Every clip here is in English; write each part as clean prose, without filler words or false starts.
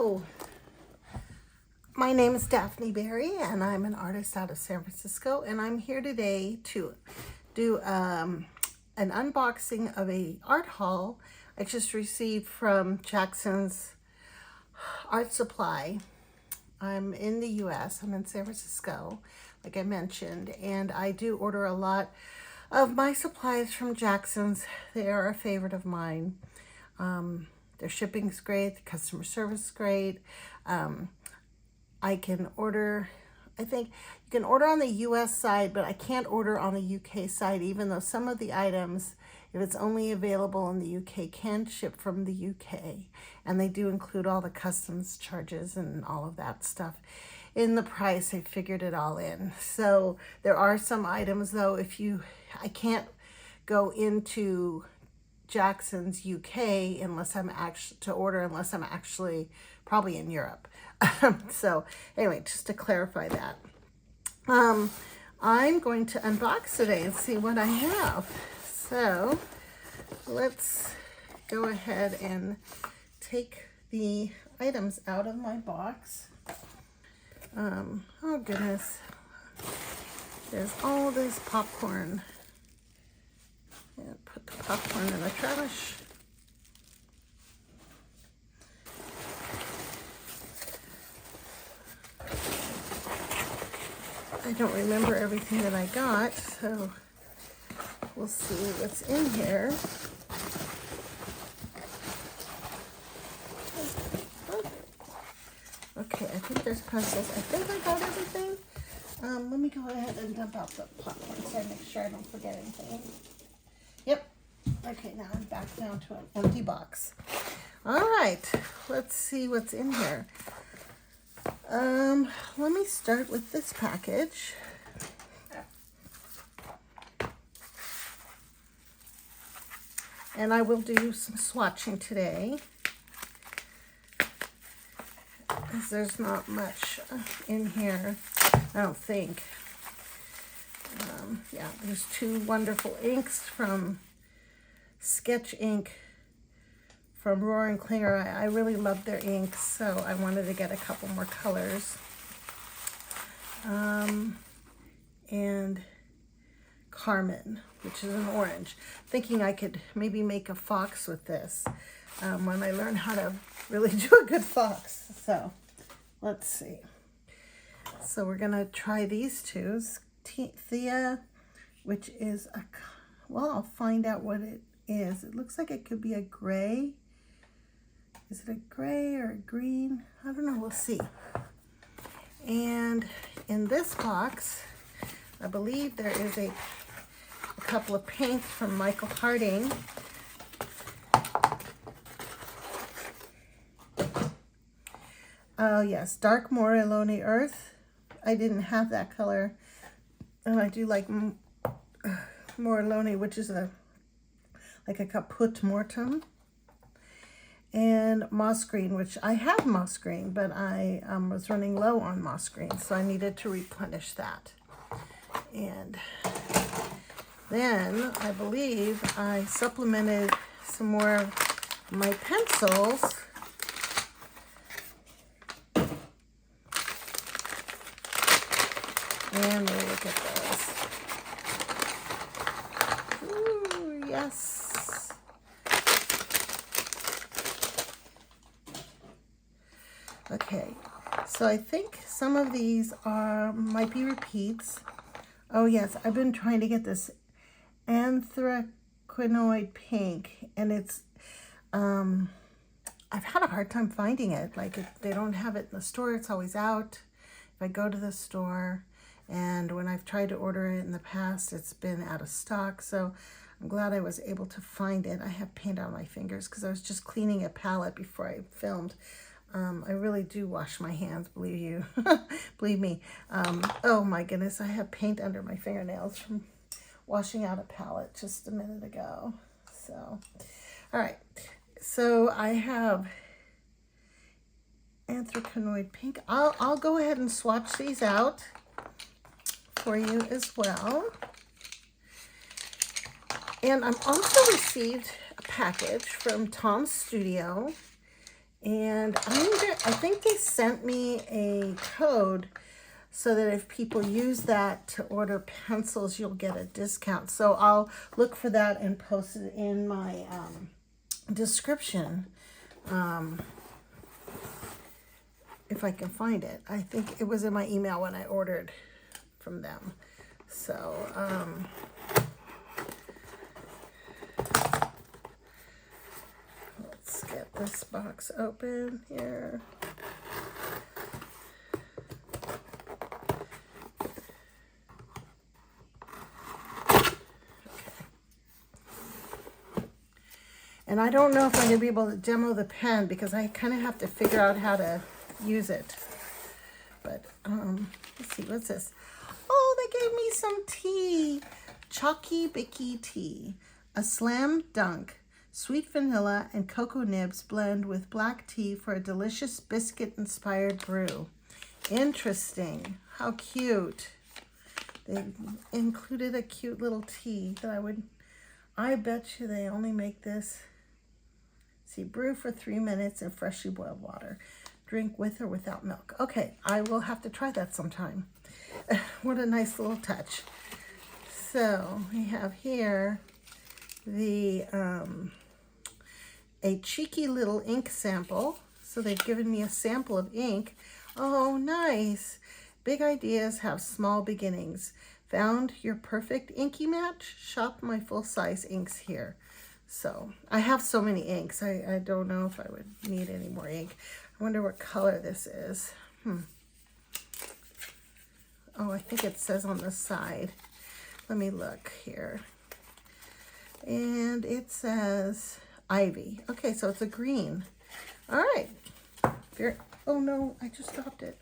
Hello, my name is Daphne Berry and I'm an artist out of San Francisco, and I'm here today to do an unboxing of a art haul I just received from Jackson's Art Supply. I'm in the US, I'm in San Francisco, like I mentioned, and I do order a lot of my supplies from Jackson's. They are a favorite of mine. Their shipping's great, the customer service is great. I can order, I think you can order on the US side, but I can't order on the UK side, even though some of the items, if it's only available in the UK, can ship from the UK. And they do include all the customs charges and all of that stuff in the price. I figured it all in. So there are some items though, I can't go into Jackson's UK unless I'm actually probably in Europe. So anyway, just to clarify that, I'm going to unbox today and see what I have. So let's go ahead and take the items out of my box. Oh goodness, there's all this popcorn. And put the popcorn in the trash. I don't remember everything that I got, so we'll see what's in here. Okay, I think there's pencils. I think I got everything. Let me go ahead and dump out the popcorn so I make sure I don't forget anything. Yep. Okay, now I'm back down to an empty box. All right, let's see what's in here. Let me start with this package. And I will do some swatching today, because there's not much in here, I don't think. Yeah, there's two wonderful inks from Sketch Ink from Roaring Clinger. I really love their inks, so I wanted to get a couple more colors. And Carmen, which is an orange. Thinking I could maybe make a fox with this when I learn how to really do a good fox. So let's see. So we're gonna try these two. Thea, which is well, I'll find out what it is. It looks like it could be a gray. Is it a gray or a green? I don't know, we'll see. And in this box, I believe there is a couple of paints from Michael Harding. Oh yes, Dark Morelloni Earth. I didn't have that color. And I do like Morelloni, which is like a Caput Mortem. And Moss Green, which I have Moss Green, but I was running low on Moss Green, so I needed to replenish that. And then I believe I supplemented some more of my pencils. And we'll look at those. Ooh, yes. Okay, so I think some of these might be repeats. Oh yes, I've been trying to get this Anthraquinoid pink, and it's I've had a hard time finding it. Like they don't have it in the store, it's always out. If I go to the store, and when I've tried to order it in the past, it's been out of stock. So I'm glad I was able to find it. I have paint on my fingers because I was just cleaning a palette before I filmed. I really do wash my hands, believe you. Believe me. Oh my goodness, I have paint under my fingernails from washing out a palette just a minute ago. So, all right. So I have Anthraquinoid pink. I'll go ahead and swatch these out for you as well. And I'm also received a package from Tom's Studio. And I think they sent me a code so that if people use that to order pencils, you'll get a discount. So I'll look for that and post it in my description if I can find it. I think it was in my email when I ordered from them. So let's get this box open here. And I don't know if I'm going to be able to demo the pen because I kind of have to figure out how to use it. But let's see, what's this? Oh, they gave me some tea. Chalky Bicky tea. A slam dunk. Sweet vanilla and cocoa nibs blend with black tea for a delicious biscuit-inspired brew. Interesting. How cute. They included a cute little tea that I bet you they only make this. See, brew for 3 minutes in freshly boiled water. Drink with or without milk. Okay, I will have to try that sometime. What a nice little touch. So we have here the a cheeky little ink sample. So they've given me a sample of ink. Oh, nice. Big ideas have small beginnings. Found your perfect inky match? Shop my full-size inks here. So I have so many inks. I don't know if I would need any more ink. I wonder what color this is. Oh, I think it says on the side. Let me look here. And it says Ivy. Okay, so it's a green. All right. Oh no, I just dropped it.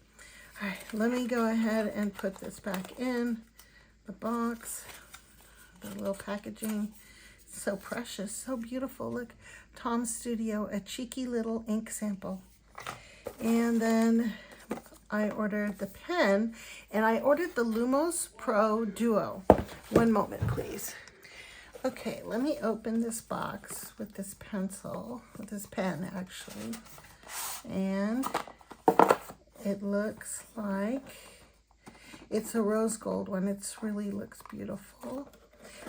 All right, let me go ahead and put this back in the box. The little packaging. So precious, so beautiful. Look, Tom's Studio, a cheeky little ink sample. And then I ordered the pen, and I ordered the Lumos Pro Duo. One moment, please. Okay, let me open this box with this pencil, with this pen actually. And it looks like it's a rose gold one. It really looks beautiful.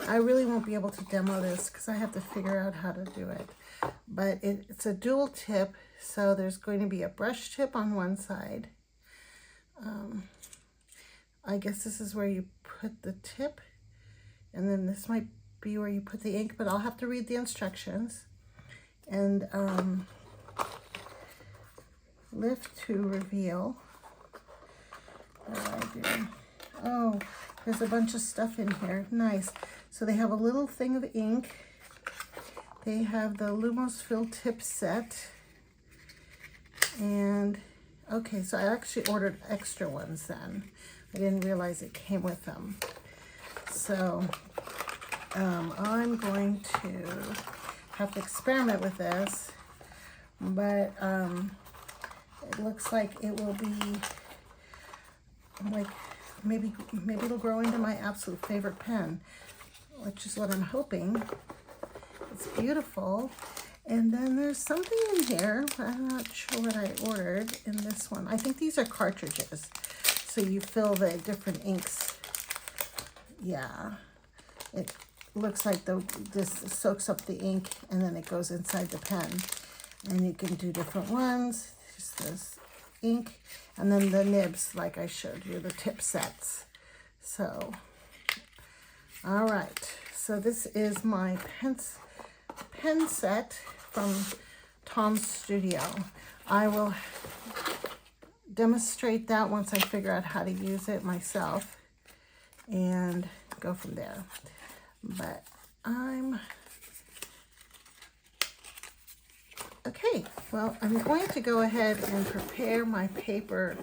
I really won't be able to demo this because I have to figure out how to do it. But it's a dual tip, so there's going to be a brush tip on one side. I guess this is where you put the tip, and then this might be where you put the ink, but I'll have to read the instructions. And lift to reveal. What do I do? Oh, there's a bunch of stuff in here. Nice. So they have a little thing of ink. They have the Lumos Fill Tip Set. And, okay, so I actually ordered extra ones then. I didn't realize it came with them. So I'm going to have to experiment with this. But it looks like it will be like, maybe it'll grow into my absolute favorite pen, which is what I'm hoping. It's beautiful. And then there's something in here. I'm not sure what I ordered in this one. I think these are cartridges. So you fill the different inks. Yeah. It looks like this soaks up the ink and then it goes inside the pen. And you can do different ones. Just this ink. And then the nibs, like I showed you, the tip sets. So, all right. So this is my pen set from Tom's Studio. I will demonstrate that once I figure out how to use it myself and go from there. But okay, well, I'm going to go ahead and prepare my paper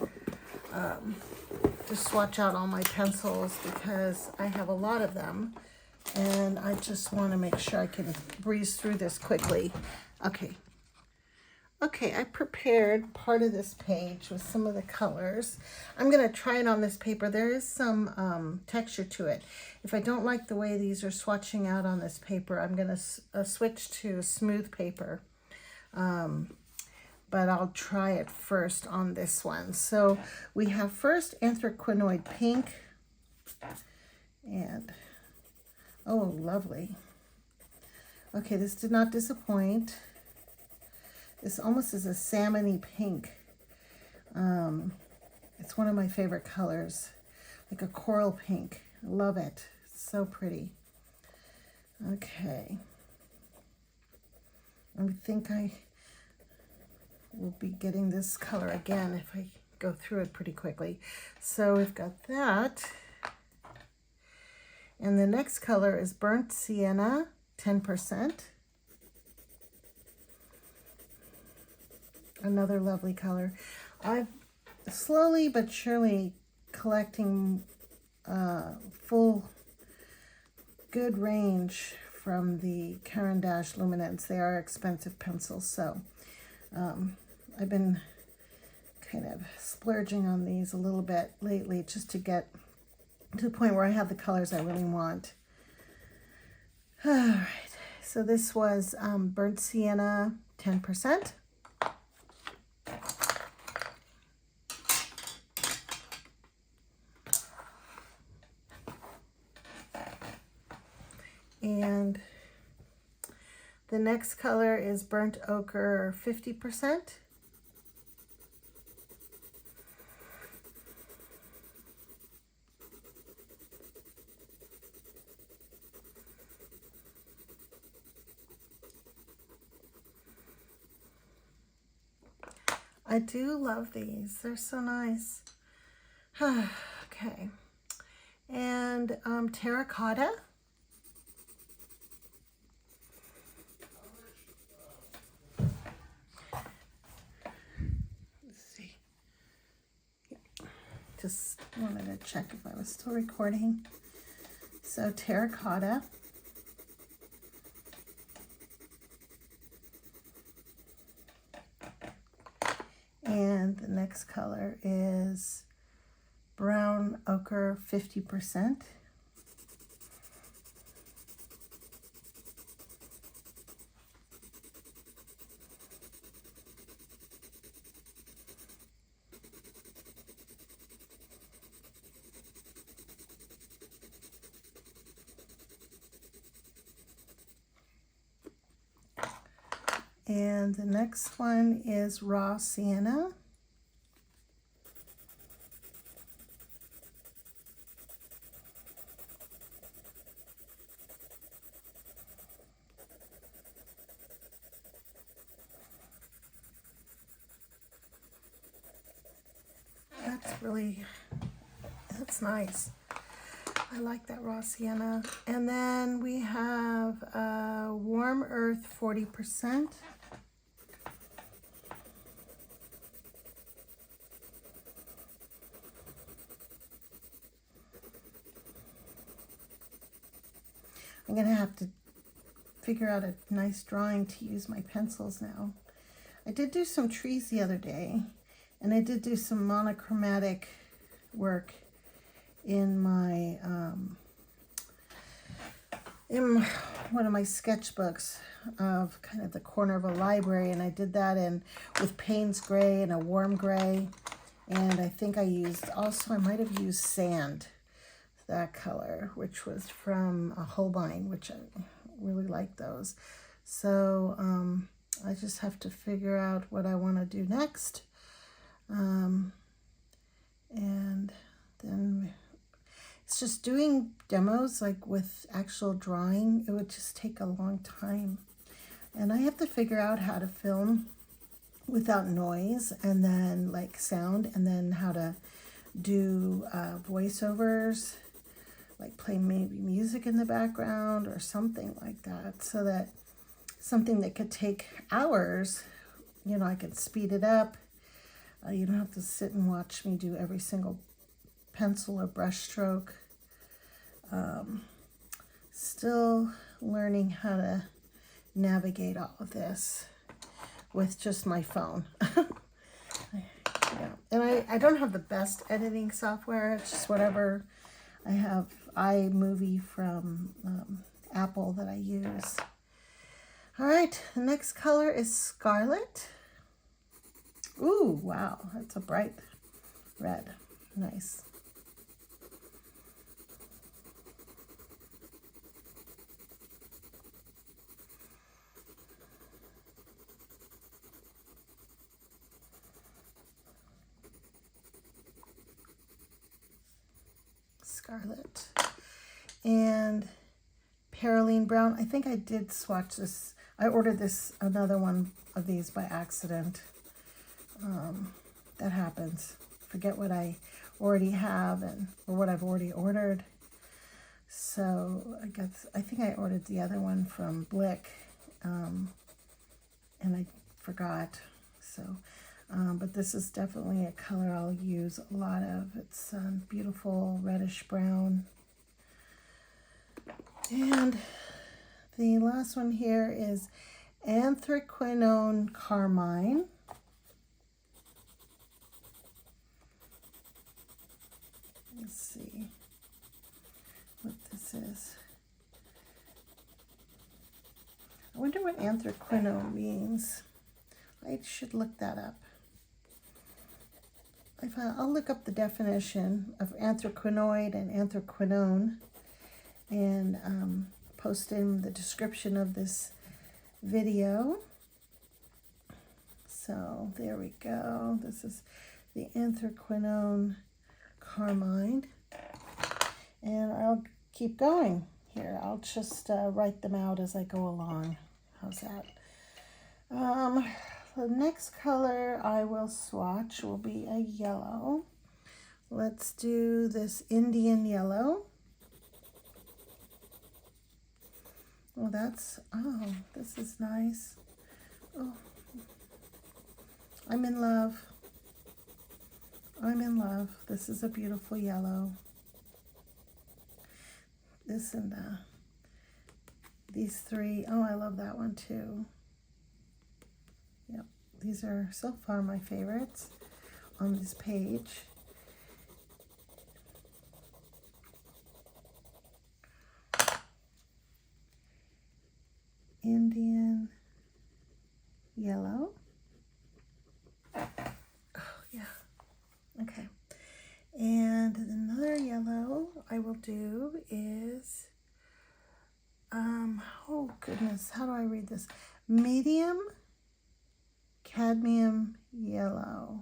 to swatch out all my pencils because I have a lot of them and I just want to make sure I can breeze through this quickly. Okay, I prepared part of this page with some of the colors. I'm going to try it on this paper. There is some texture to it. If I don't like the way these are swatching out on this paper, I'm going to switch to smooth paper. But but I'll try it first on this one. So we have first Anthraquinoid pink, and oh, lovely. Okay, this did not disappoint. This almost is a salmony pink. It's one of my favorite colors, like a coral pink. I love it. It's so pretty. Okay. I think I will be getting this color again if I go through it pretty quickly. So we've got that. And the next color is Burnt Sienna, 10%. Another lovely color. I've slowly but surely collecting full good range from the Caran Luminance. They are expensive pencils, so I've been kind of splurging on these a little bit lately just to get to the point where I have the colors I really want. All right, so this was Burnt Sienna, 10%. And the next color is Burnt Ochre, 50%. I do love these. They're so nice. Okay. And terracotta. Just wanted to check if I was still recording. So terracotta. And the next color is brown ochre, 50%. And the next one is raw sienna. That's nice. I like that raw sienna. And then we have warm earth, 40%. I'm going to have to figure out a nice drawing to use my pencils now. I did do some trees the other day, and I did do some monochromatic work in my in one of my sketchbooks of kind of the corner of a library, and I did that in with Payne's gray and a warm gray, and I think I might have used sand, that color, which was from a Holbein, which I really like those. So I just have to figure out what I want to do next. And then it's just doing demos like with actual drawing. It would just take a long time. And I have to figure out how to film without noise and then like sound, and then how to do voiceovers, like play maybe music in the background or something like that, so that something that could take hours, you know, I could speed it up. You don't have to sit and watch me do every single pencil or brush stroke. Still learning how to navigate all of this with just my phone. Yeah. And I don't have the best editing software. It's just whatever I have. iMovie from Apple that I use. All right, the next color is Scarlet. Ooh, wow, that's a bright red. Nice. Scarlet. And Perylene Brown. I think I did swatch this. I ordered another one of these by accident. That happens. Forget what I already have or what I've already ordered. So I think I ordered the other one from Blick, and I forgot. So, but this is definitely a color I'll use a lot of. It's beautiful reddish brown. And the last one here is Anthraquinone Carmine. Let's see what this is. I wonder what anthraquinone means. I should look that up. I'll look up the definition of anthraquinoid and anthraquinone and post in the description of this video. So there we go. This is the Anthraquinone Carmine. And I'll keep going here. I'll just write them out as I go along. How's that? The next color I will swatch will be a yellow. Let's do this Indian yellow. Oh, this is nice. Oh, I'm in love. I'm in love. This is a beautiful yellow. This and these three. Oh, I love that one too. Yep, these are so far my favorites on this page. Indian yellow. Oh, yeah. Okay. And another yellow I will do is, oh goodness, how do I read this? Medium cadmium yellow.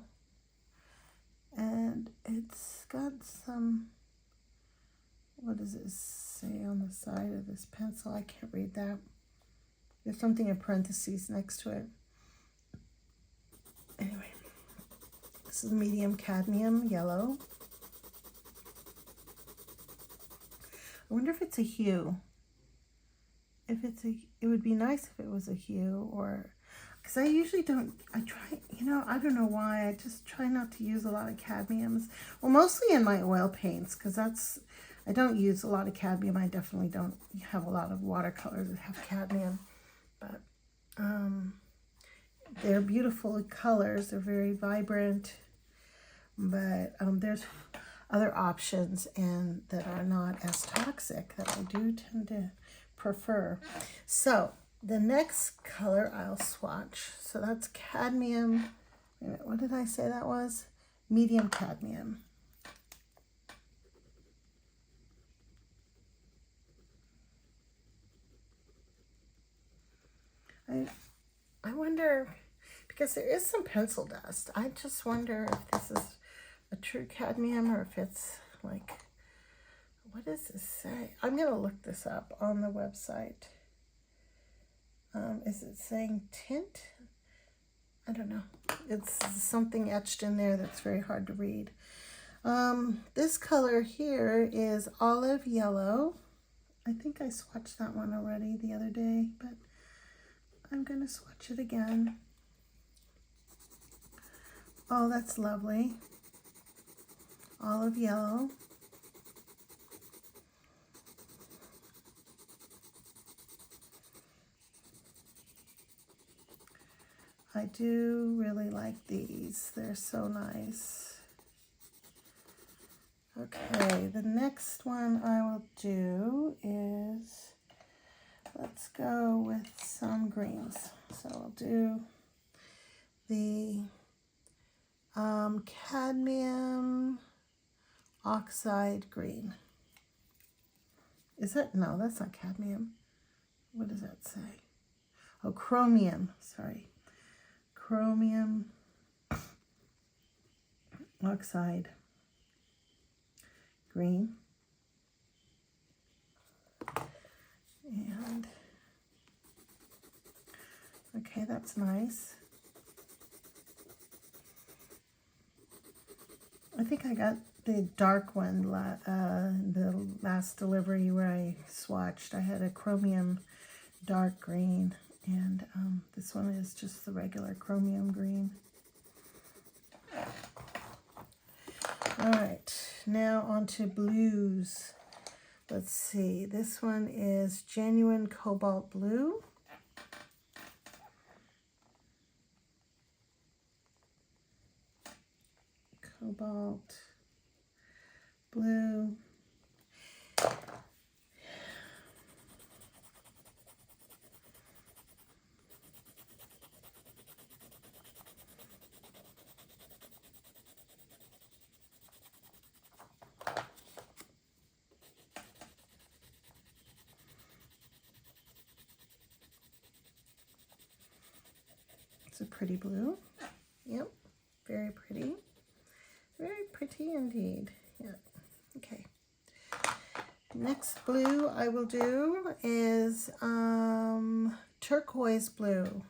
And it's got some, what does it say on the side of this pencil? I can't read that. There's something in parentheses next to it. Anyway, this is medium cadmium yellow. I wonder if it's a hue. It would be nice if it was a hue, or, because I usually don't, I don't know why, I just try not to use a lot of cadmiums. Well, mostly in my oil paints, because I don't use a lot of cadmium. I definitely don't have a lot of watercolors that have cadmium. But they're beautiful colors. They're very vibrant. But there's other options and that are not as toxic that I do tend to prefer. So the next color I'll swatch. So that's cadmium. Wait a minute, what did I say that was? Medium cadmium. I wonder, because there is some pencil dust, I just wonder if this is a true cadmium or if it's like, what does this say? I'm going to look this up on the website. Is it saying tint? I don't know. It's something etched in there that's very hard to read. This color here is olive yellow. I think I swatched that one already the other day, but I'm going to swatch it again. Oh, that's lovely. Olive yellow. I do really like these. They're so nice. Okay, the next one I will do is, let's go with some greens. So I'll do the cadmium oxide green. Is that? No, that's not cadmium. What does that say? Oh, chromium. Sorry. Chromium oxide green. And okay, that's nice. I think I got the dark one the last delivery where I swatched. I had a chromium dark green, and this one is just the regular chromium green. All right, now on to blues. Let's see, this one is genuine cobalt blue. Cobalt blue. It's a pretty blue. Yep, very pretty. Very pretty indeed. Yeah. Okay. Next blue I will do is turquoise blue.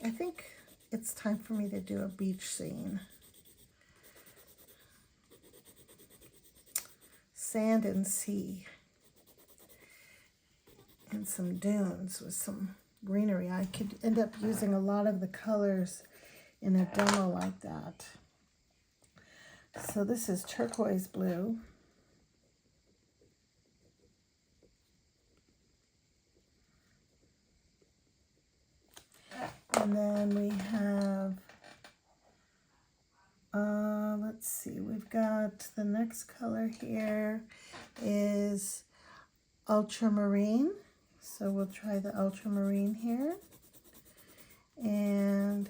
I think it's time for me to do a beach scene. Sand and sea. And some dunes with some greenery. I could end up using a lot of the colors in a demo like that. So this is turquoise blue. And then we have, let's see, we've got the next color here is ultramarine. So we'll try the ultramarine here. And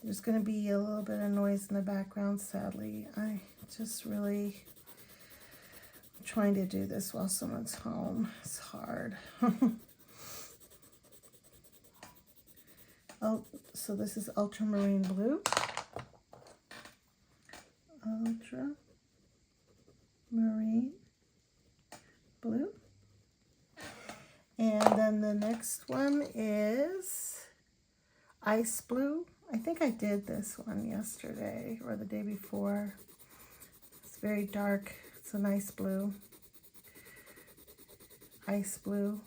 there's going to be a little bit of noise in the background, sadly. I just really am trying to do this while someone's home. It's hard. Oh, so this is ultramarine blue. Ultramarine blue. And then the next one is ice blue. I think I did this one yesterday or the day before. It's very dark. It's a nice blue. Ice blue.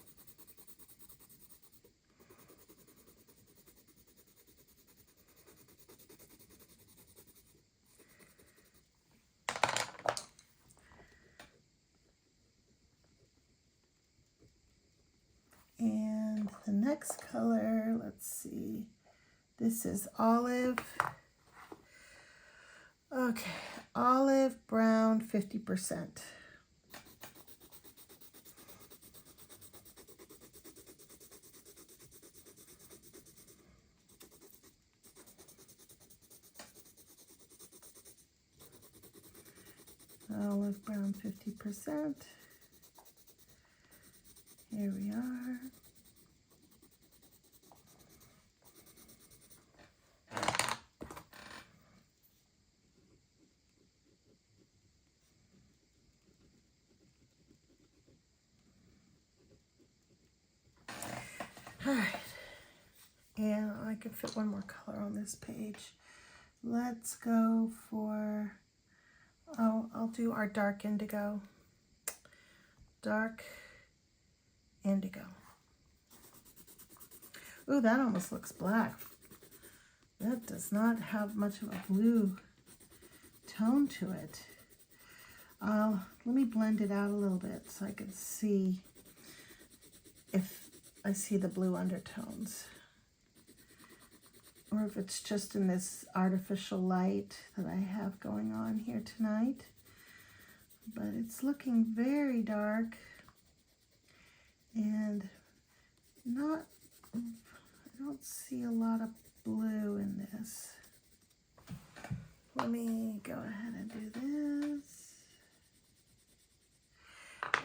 And the next color, let's see, this is olive. Okay, olive brown 50%. Olive brown 50%. Here we are. All right, and I could fit one more color on this page. Let's go for, I'll do our dark indigo. Dark indigo. Ooh, that almost looks black. That does not have much of a blue tone to it. Let me blend it out a little bit so I can see if I see the blue undertones. if it's just in this artificial light that I have going on here tonight. But it's looking very dark and I don't see a lot of blue in this. Let me go ahead and do this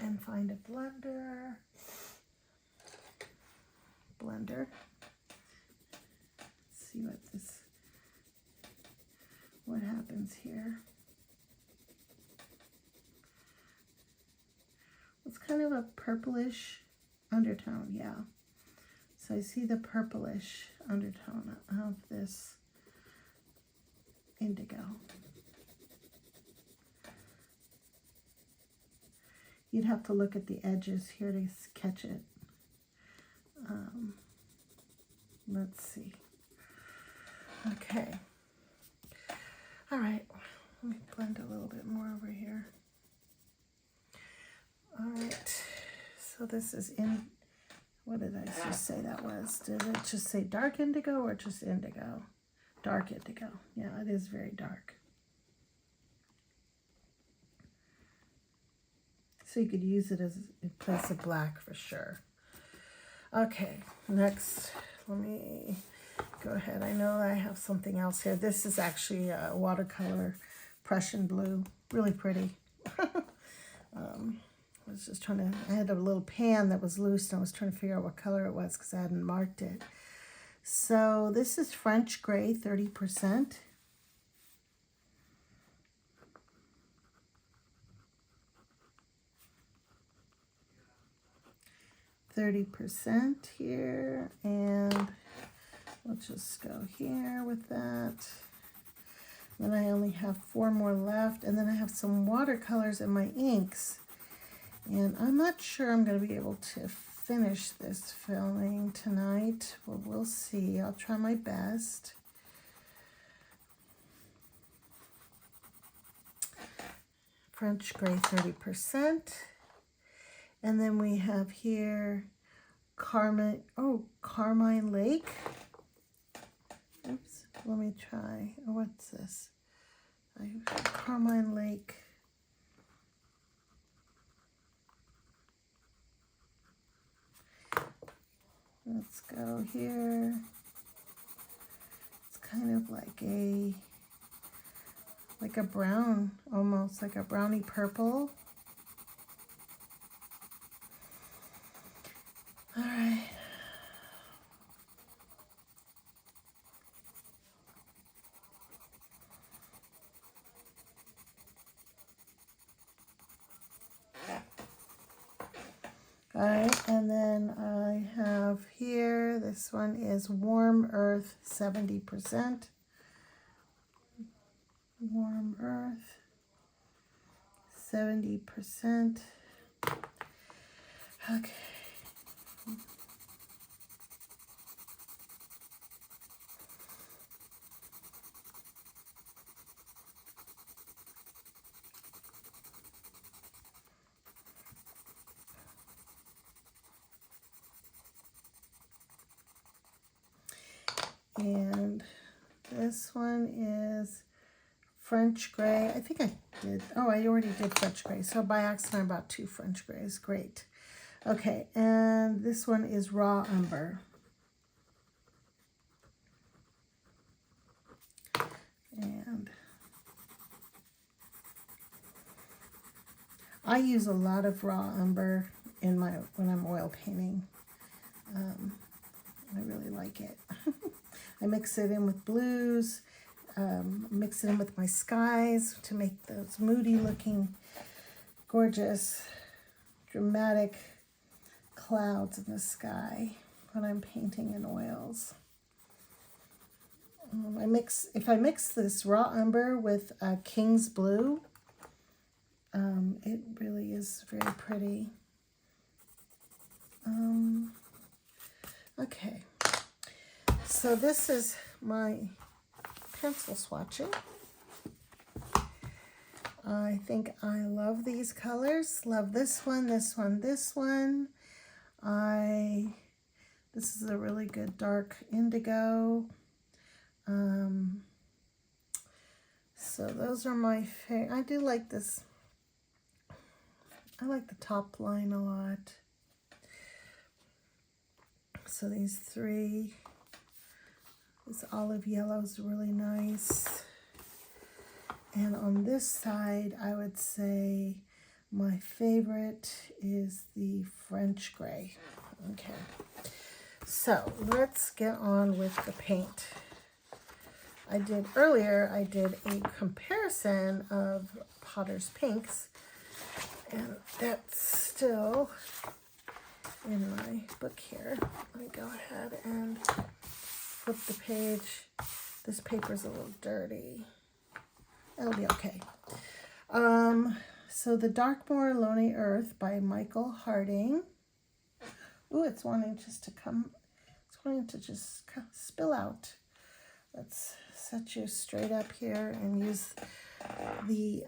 and find a blender. See what happens here. It's kind of a purplish undertone, yeah. So I see the purplish undertone of this indigo. You'd have to look at the edges here to catch it. Let's see. Okay. All right. Let me blend a little bit more over here. All right. So this is in, what did I just say that was? Did it just say dark indigo or just indigo? Dark indigo. Yeah, it is very dark. So you could use it as in place of black for sure. Okay, next, let me go ahead. I know I have something else here. This is actually a watercolor Prussian blue. Really pretty. I was just trying to, I had a little pan that was loose and I was trying to figure out what color it was because I hadn't marked it. So this is French gray, 30%. Here, and we'll just go here with that. Then I only have 4 more left, and then I have some watercolors in my inks. And I'm not sure I'm going to be able to finish this filming tonight. Well, we'll see. I'll try my best. French gray, 30%. And then we have here Carmine Lake. Oops, let me try. Oh, what's this? Carmine Lake. Let's go here. It's kind of like a brown, almost like a browny purple. All right. All right, and then I have here, this one is Warm Earth, 70%. Warm Earth, 70%. Okay. And this one is French gray. I think I did. Oh, I already did French gray. So by accident, I bought 2 French grays. Great. Okay, and this one is raw umber. And I use a lot of raw umber in when I'm oil painting. I really like it. I mix it in with blues, mix it in with my skies to make those moody looking, gorgeous, dramatic clouds in the sky when I'm painting in oils. If I mix this raw umber with King's Blue, it really is very pretty. Okay. So this is my pencil swatching. I think I love these colors. Love this one, this one, this one. This is a really good dark indigo. So those are my favorite. I do like this. I like the top line a lot. So these three, this olive yellow is really nice. And on this side, I would say my favorite is the French gray. Okay, so let's get on with the paint. I did a comparison of Potter's Pinks, and that's still in my book here. Let me go ahead and flip the page. This paper's a little dirty. It'll be okay. So the Darkmoor Lonely Earth by Michael Harding. Ooh, it's wanting just spill out. Let's set you straight up here and use the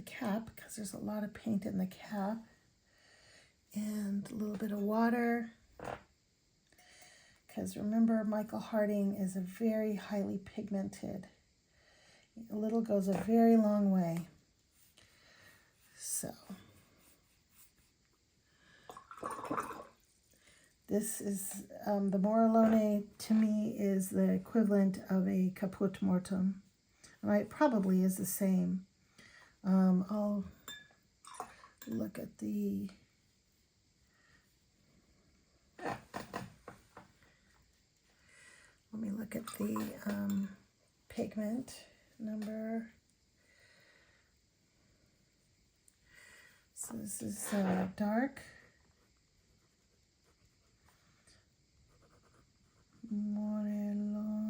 cap, because there's a lot of paint in the cap, and a little bit of water, because remember, Michael Harding is a very highly pigmented. A little goes a very long way. So this is the Morellone, to me, is the equivalent of a Caput Mortuum. And it probably is the same. I'll look at the pigment number. So this is dark. Morellone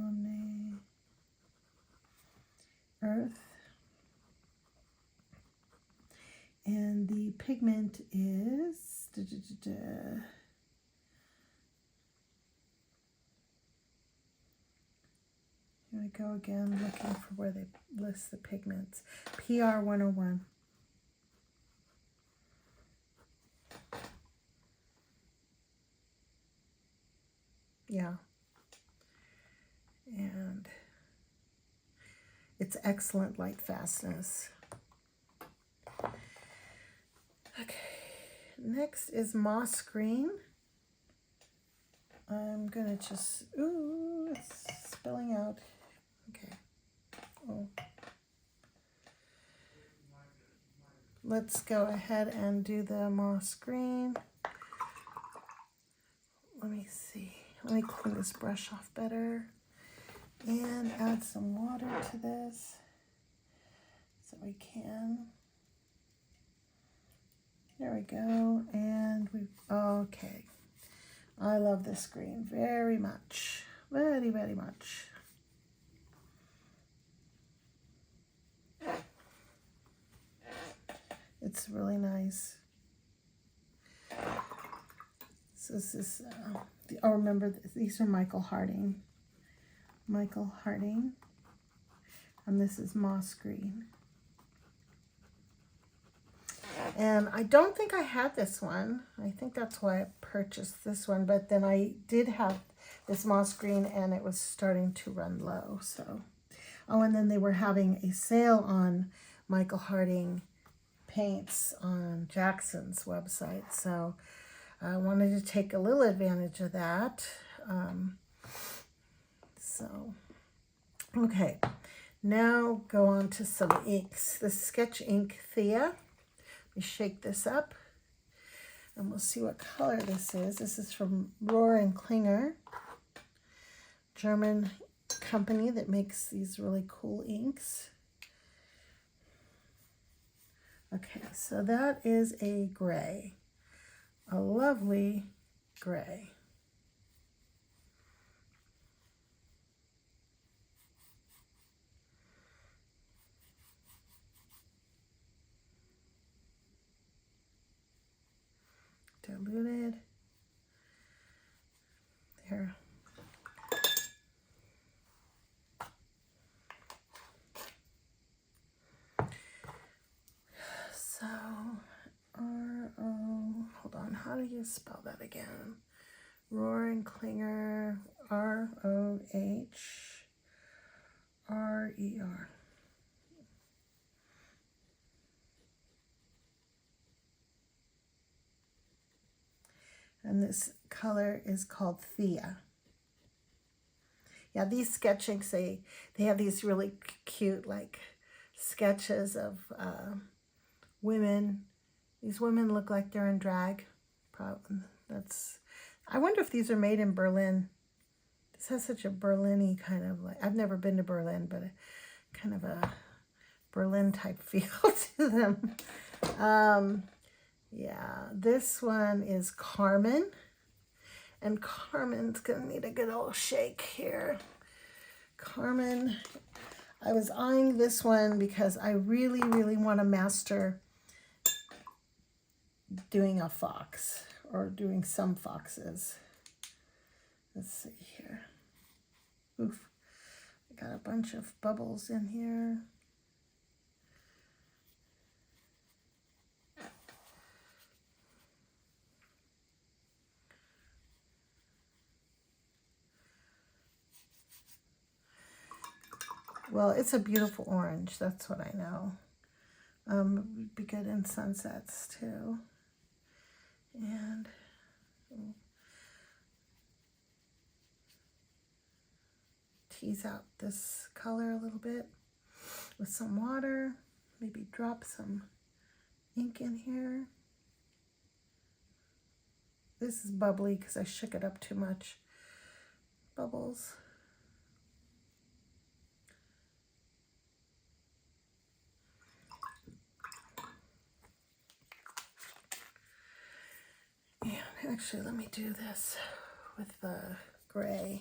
Earth. And the pigment is here we go again, looking for where they list the pigments. PR 101. Yeah. And it's excellent light fastness. Okay, next is moss green. I'm gonna just, ooh, it's spilling out. Okay. Oh. Let's go ahead and do the moss green. Let me see. Let me clean this brush off better and add some water to this so we can. There we go. And okay. I love this green very much. Very, very much. It's really nice. So this is, remember, these are Michael Harding. Michael Harding. And this is moss green. And I don't think I had this one. I think that's why I purchased this one. But then I did have this moss green, and it was starting to run low. So, oh, and then they were having a sale on Michael Harding paints on Jackson's website. So I wanted to take a little advantage of that. Okay, now go on to some inks. The Sketch Ink Thea. Let me shake this up and we'll see what color this is. This is from Rohr and Klinger, German company that makes these really cool inks. Okay, so that is a gray, a lovely gray. Diluted. There. So, hold on, how do you spell that again? Rohr and Klinger, Rohr. This color is called Thea. Yeah, these sketchings, they have these really cute, like, sketches of women. These women look like they're in drag. Probably, I wonder if these are made in Berlin. This has such a Berlin-y kind of, like, I've never been to Berlin, but kind of a Berlin type feel to them. Yeah, this one is Carmen. And Carmen's gonna need a good old shake here. Carmen, I was eyeing this one because I really, really want to master doing a fox, or doing some foxes. Let's see here. Oof, I got a bunch of bubbles in here. Well, it's a beautiful orange, that's what I know. It would be good in sunsets too. And tease out this color a little bit with some water. Maybe drop some ink in here. This is bubbly because I shook it up too much. Bubbles. And actually, let me do this with the gray.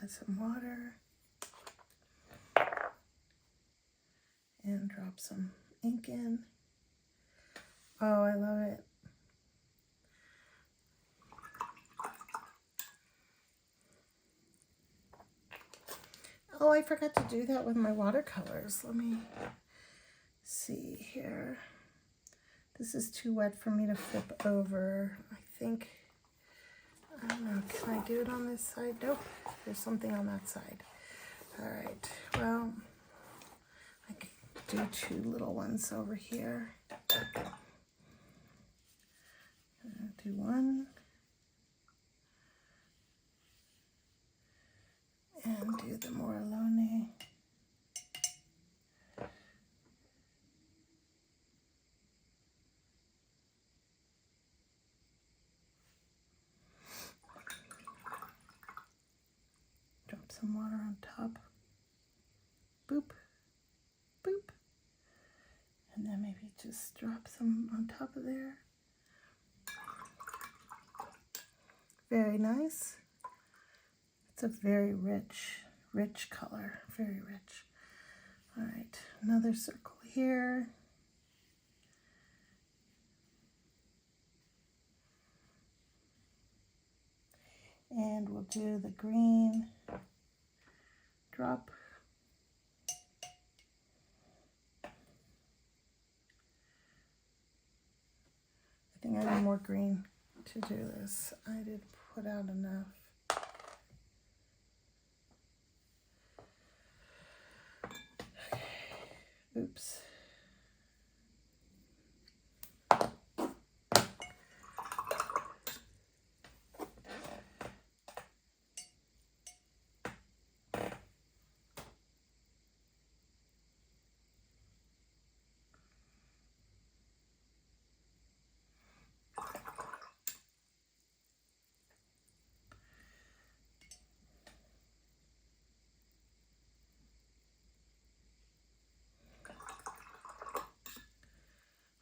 Add some water. And drop some ink in. Oh, I love it. Oh, I forgot to do that with my watercolors. Let me see here. This is too wet for me to flip over. I think, I don't know, can I do it on this side? Nope, there's something on that side. All right, well, I can do two little ones over here. Do one. And do the Morellone. Drop some water on top. Boop, boop. And then maybe just drop some on top of there. Very nice. It's a very rich color, very rich. All right, another circle here. And we'll do the green drop. I think I need more green to do this. I did put out enough. Oops.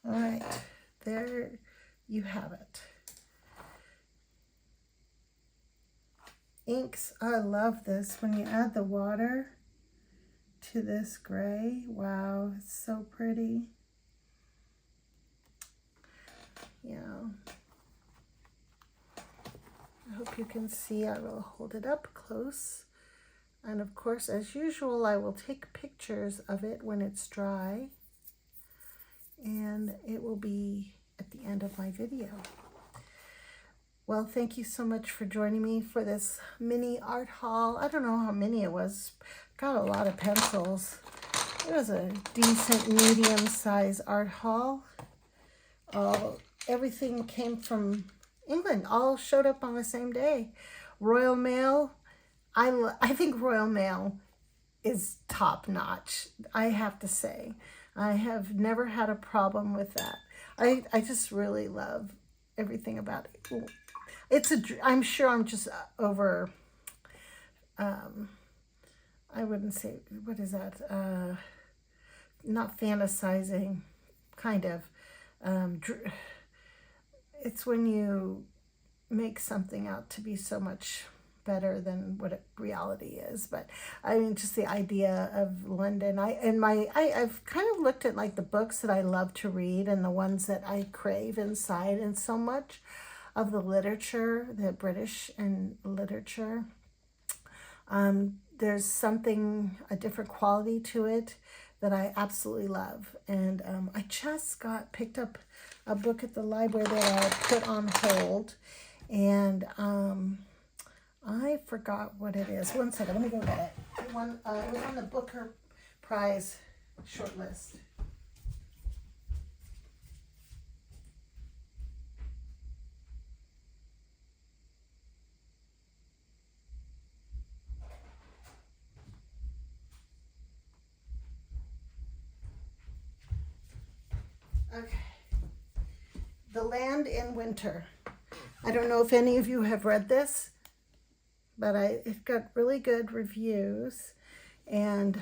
All right, there you have it. Inks, I love this. When you add the water to this gray, wow, it's so pretty. Yeah. I hope you can see. I will hold it up close. And of course, as usual, I will take pictures of it when it's dry. And it will be at the end of my video. Well, thank you so much for joining me for this mini art haul. I don't know how many it was. Got a lot of pencils. It was a decent medium-sized art haul. Everything came from England. All showed up on the same day. Royal Mail. I think Royal Mail is top-notch, I have to say. I have never had a problem with that. I just really love everything about it. I'm sure I'm just over, I wouldn't say, what is that? Not fantasizing, kind of. It's when you make something out to be so much better than what reality is. But I mean, just the idea of London. I've kind of looked at like the books that I love to read and the ones that I crave inside, and so much of the literature, the British and literature, there's something, a different quality to it that I absolutely love. And I just picked up a book at the library that I put on hold, and I forgot what it is. One second, let me go get it. It was on the Booker Prize shortlist. Okay. The Land in Winter. I don't know if any of you have read this, but it got really good reviews. And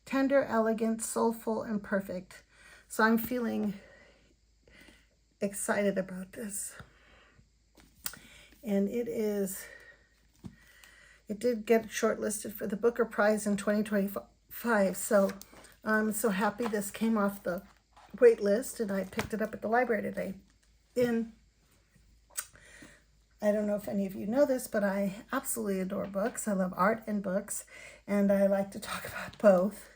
tender, elegant, soulful, and perfect. So I'm feeling excited about this. And it did get shortlisted for the Booker Prize in 2025. So I'm so happy this came off the wait list, and I picked it up at the library today. And I don't know if any of you know this, but I absolutely adore books. I love art and books, and I like to talk about both.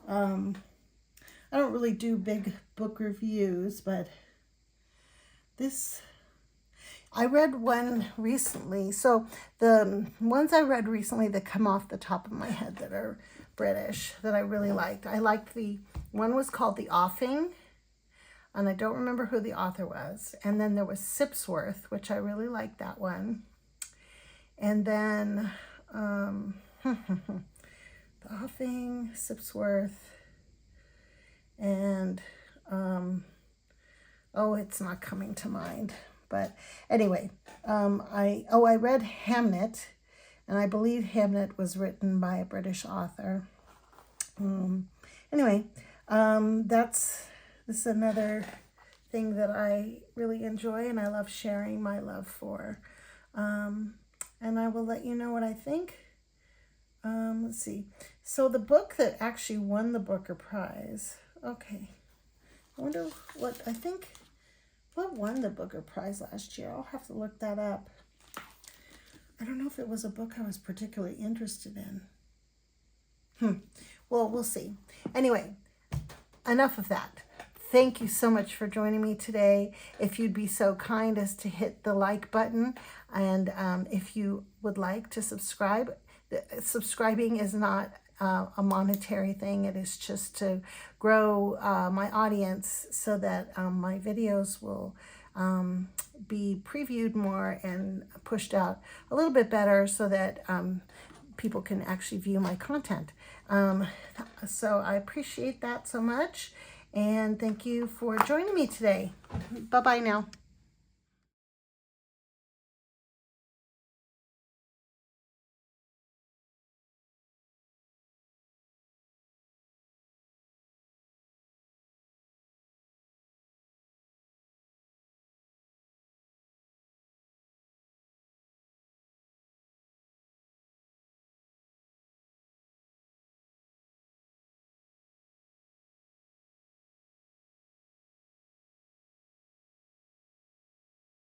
I don't really do big book reviews, but I read one recently. So the ones I read recently that come off the top of my head that are British that I really liked. I liked one was called The Offing, and I don't remember who the author was. And then there was Sipsworth, which I really liked that one. And then The Offing, Sipsworth, and it's not coming to mind. But anyway, I read Hamnet, and I believe Hamnet was written by a British author. Anyway, this is another thing that I really enjoy, and I love sharing my love for. And I will let you know what I think. Let's see. So the book that actually won the Booker Prize. Okay. I wonder what won the Booker Prize last year. I'll have to look that up. I don't know if it was a book I was particularly interested in. Well, we'll see. Anyway, enough of that. Thank you so much for joining me today. If you'd be so kind as to hit the like button, and if you would like to subscribe, subscribing is not a monetary thing. It is just to grow my audience so that my videos will be previewed more and pushed out a little bit better so that people can actually view my content. So I appreciate that so much, and thank you for joining me today. Bye-bye now.